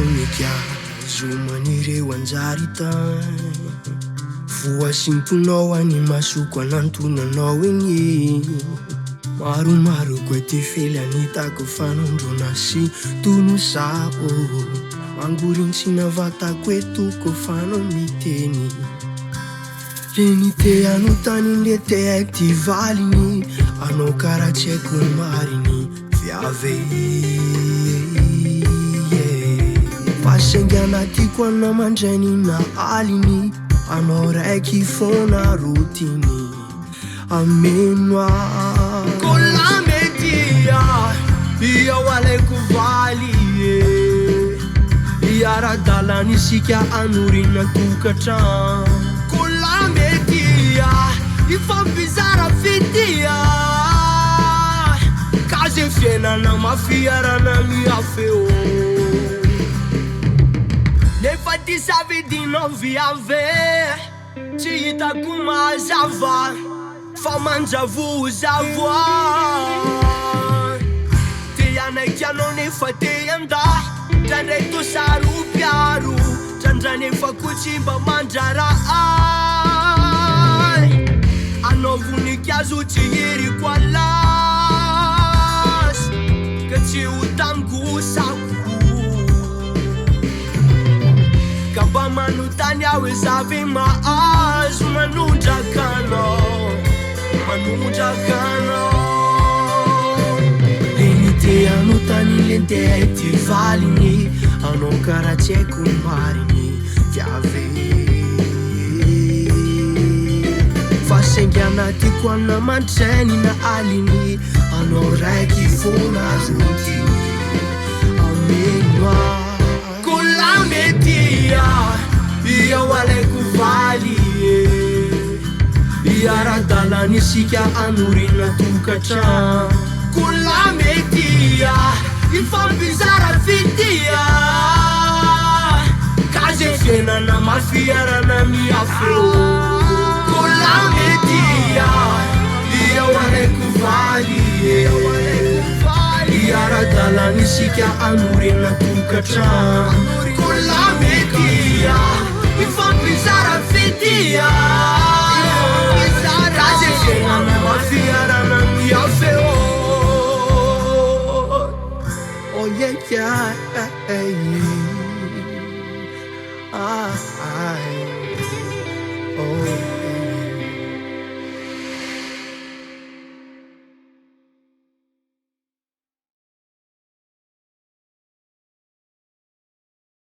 voninkazo manireo anjary tany voasimponao any masoko anantonanao eny maromaro koa ty fely anitako fanondrona sy tono sao mangorintsina vatako etoko fanao miteny leny te anontany le te haiko ty valiny anao karaha tsy haiko ny mariny viave fasaingana tiako ana mandrainy na aliny anao raiky fona rotiny ameno kola metia iao alaiko valy iara-dalana isika anorina tokatrano kola metia ifampizara fitia kaze fiainana mafiarana miafeo nefa ty savidinao viave tsy hitako mazava fa manjavozavoa te anaiky anao nefa te anda trandray tosaro piaro trandrany nefa kotsy mba mandraraay anao voninkazo tsy hiriko alasy ka tsy ho tamigosako ka mba manontany aho hoe zavy mahazo manondrakanao leny te anontany leny te hay ty valiny anao karaha tsy haiko ny mariny viave fasaingana tiako ana mantrainy na aliny anao raiky fona rotiny ameno kola metia iao alaiko valy iara-dalana isika anorina tokatrano kola metia ifampizara fitia kaze fiainana mafiarana miafeo kola metia iao alaiko valy iara-dalana isika anorina tokatrano kola metia ifampizara fitia kaze fiainana mafiarana miafeo oh yeah yeah oh